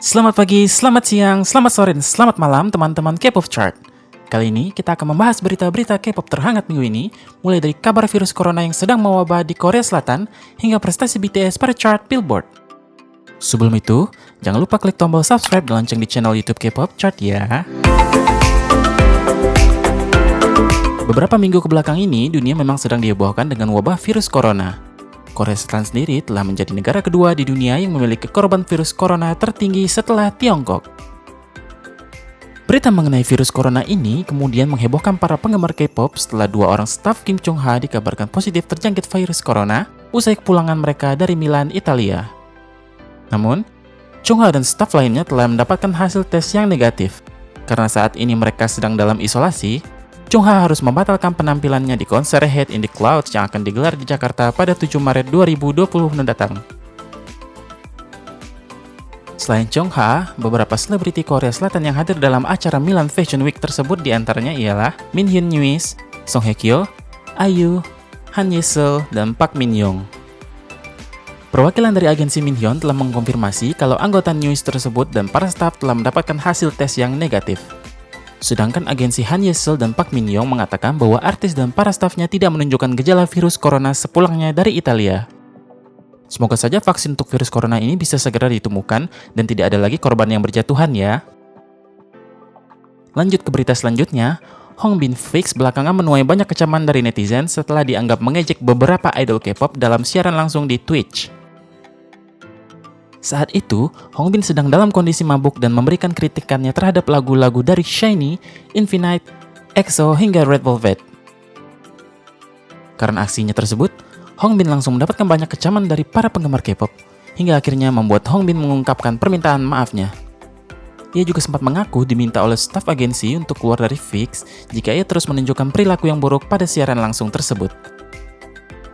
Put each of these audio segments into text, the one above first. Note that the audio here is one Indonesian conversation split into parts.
Selamat pagi, selamat siang, selamat sore, dan selamat malam teman-teman K-pop Chart. Kali ini kita akan membahas berita-berita K-pop terhangat minggu ini, mulai dari kabar virus corona yang sedang mewabah di Korea Selatan, hingga prestasi BTS pada chart Billboard. Sebelum itu, jangan lupa klik tombol subscribe dan lonceng di channel YouTube K-pop Chart ya. Beberapa minggu kebelakang ini, dunia memang sedang dihebohkan dengan wabah virus corona. Korea Selatan sendiri telah menjadi negara kedua di dunia yang memiliki korban virus corona tertinggi setelah Tiongkok. Berita mengenai virus corona ini kemudian menghebohkan para penggemar K-pop setelah dua orang staf Kim Chung Ha dikabarkan positif terjangkit virus corona usai kepulangan mereka dari Milan, Italia. Namun, Chung Ha dan staf lainnya telah mendapatkan hasil tes yang negatif. Karena saat ini mereka sedang dalam isolasi, Chung Ha harus membatalkan penampilannya di konser Head in the Clouds yang akan digelar di Jakarta pada 7 Maret 2020 mendatang. Selain Chung Ha, beberapa selebriti Korea Selatan yang hadir dalam acara Milan Fashion Week tersebut diantaranya ialah Min Hyun Nuis, Song Hye Kyo, IU, Han Ye Seul, dan Park Min Young. Perwakilan dari agensi Min Hyun telah mengkonfirmasi kalau anggota Nuis tersebut dan para staf telah mendapatkan hasil tes yang negatif. Sedangkan agensi Han Ye Seul dan Park Min Young mengatakan bahwa artis dan para stafnya tidak menunjukkan gejala virus corona sepulangnya dari Italia. Semoga saja vaksin untuk virus corona ini bisa segera ditemukan dan tidak ada lagi korban yang berjatuhan ya. Lanjut ke berita selanjutnya, Hong Bin fix belakangan menuai banyak kecaman dari netizen setelah dianggap mengejek beberapa idol K-pop dalam siaran langsung di Twitch. Saat itu, Hong Bin sedang dalam kondisi mabuk dan memberikan kritikannya terhadap lagu-lagu dari SHINee, Infinite, EXO, hingga Red Velvet. Karena aksinya tersebut, Hong Bin langsung mendapatkan banyak kecaman dari para penggemar K-pop, hingga akhirnya membuat Hong Bin mengungkapkan permintaan maafnya. Ia juga sempat mengaku diminta oleh staf agensi untuk keluar dari VIX jika ia terus menunjukkan perilaku yang buruk pada siaran langsung tersebut.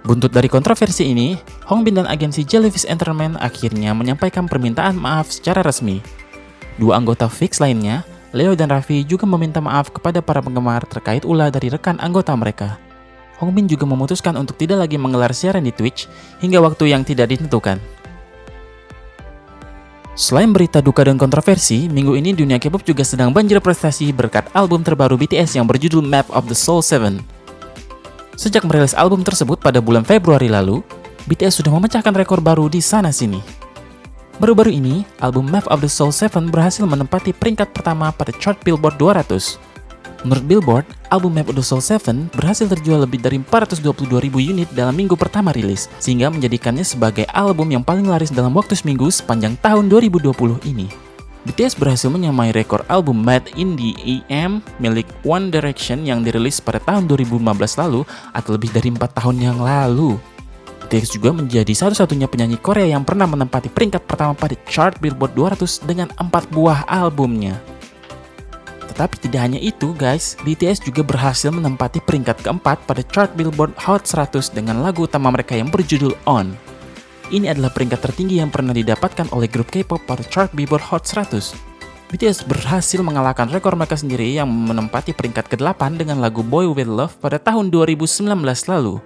Buntut dari kontroversi ini, Hong Bin dan agensi Jellyfish Entertainment akhirnya menyampaikan permintaan maaf secara resmi. Dua anggota VIX lainnya, Leo dan Raffi, juga meminta maaf kepada para penggemar terkait ulah dari rekan anggota mereka. Hong Bin juga memutuskan untuk tidak lagi menggelar siaran di Twitch hingga waktu yang tidak ditentukan. Selain berita duka dan kontroversi, minggu ini dunia K-pop juga sedang banjir prestasi berkat album terbaru BTS yang berjudul Map of the Soul 7. Sejak merilis album tersebut pada bulan Februari lalu, BTS sudah memecahkan rekor baru di sana-sini. Baru-baru ini, album Map of the Soul 7 berhasil menempati peringkat pertama pada chart Billboard 200. Menurut Billboard, album Map of the Soul 7 berhasil terjual lebih dari 422.000 unit dalam minggu pertama rilis, sehingga menjadikannya sebagai album yang paling laris dalam waktu seminggu sepanjang tahun 2020 ini. BTS berhasil menyamai rekor album Made in the EM milik One Direction yang dirilis pada tahun 2015 lalu atau lebih dari 4 tahun yang lalu. BTS juga menjadi satu-satunya penyanyi Korea yang pernah menempati peringkat pertama pada chart Billboard 200 dengan 4 buah albumnya. Tetapi tidak hanya itu guys, BTS juga berhasil menempati peringkat keempat pada chart Billboard Hot 100 dengan lagu utama mereka yang berjudul On. Ini adalah peringkat tertinggi yang pernah didapatkan oleh grup K-pop pada chart Billboard Hot 100. BTS berhasil mengalahkan rekor mereka sendiri yang menempati peringkat ke-8 dengan lagu Boy With Love pada tahun 2019 lalu.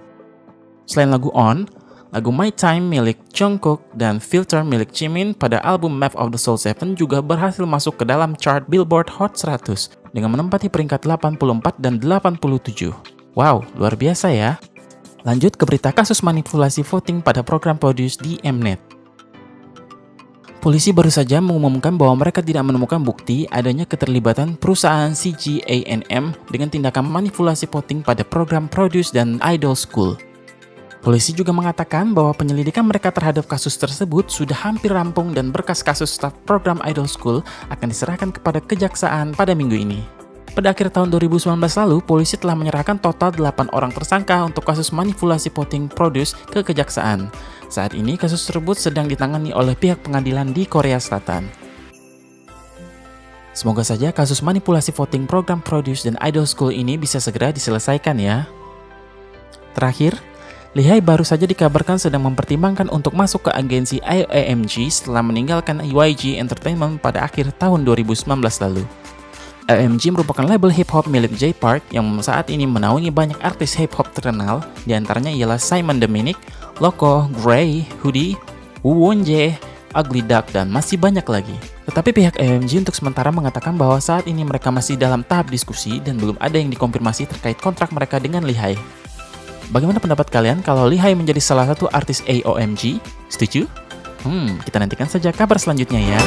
Selain lagu On, lagu My Time milik Jungkook dan Filter milik Jimin pada album Map of the Soul 7 juga berhasil masuk ke dalam chart Billboard Hot 100 dengan menempati peringkat 84 dan 87. Wow, luar biasa ya. Lanjut ke berita kasus manipulasi voting pada program Produce di Mnet. Polisi baru saja mengumumkan bahwa mereka tidak menemukan bukti adanya keterlibatan perusahaan CGA&M dengan tindakan manipulasi voting pada program Produce dan Idol School. Polisi juga mengatakan bahwa penyelidikan mereka terhadap kasus tersebut sudah hampir rampung dan berkas kasus staf program Idol School akan diserahkan kepada kejaksaan pada minggu ini. Pada akhir tahun 2019 lalu, polisi telah menyerahkan total 8 orang tersangka untuk kasus manipulasi voting Produce ke kejaksaan. Saat ini kasus tersebut sedang ditangani oleh pihak pengadilan di Korea Selatan. Semoga saja kasus manipulasi voting program Produce dan Idol School ini bisa segera diselesaikan ya. Terakhir, Lihai baru saja dikabarkan sedang mempertimbangkan untuk masuk ke agensi AMG setelah meninggalkan YG Entertainment pada akhir tahun 2019 lalu. AMG merupakan label hip-hop milik Jay Park yang saat ini menaungi banyak artis hip-hop terkenal, diantaranya ialah Simon Dominic, Loco, Gray, Hoodie, Woo Won-jae, Ugly Duck, dan masih banyak lagi. Tetapi pihak AOMG untuk sementara mengatakan bahwa saat ini mereka masih dalam tahap diskusi dan belum ada yang dikonfirmasi terkait kontrak mereka dengan Lehigh. Bagaimana pendapat kalian kalau Lehigh menjadi salah satu artis AOMG? Setuju? Kita nantikan saja kabar selanjutnya ya.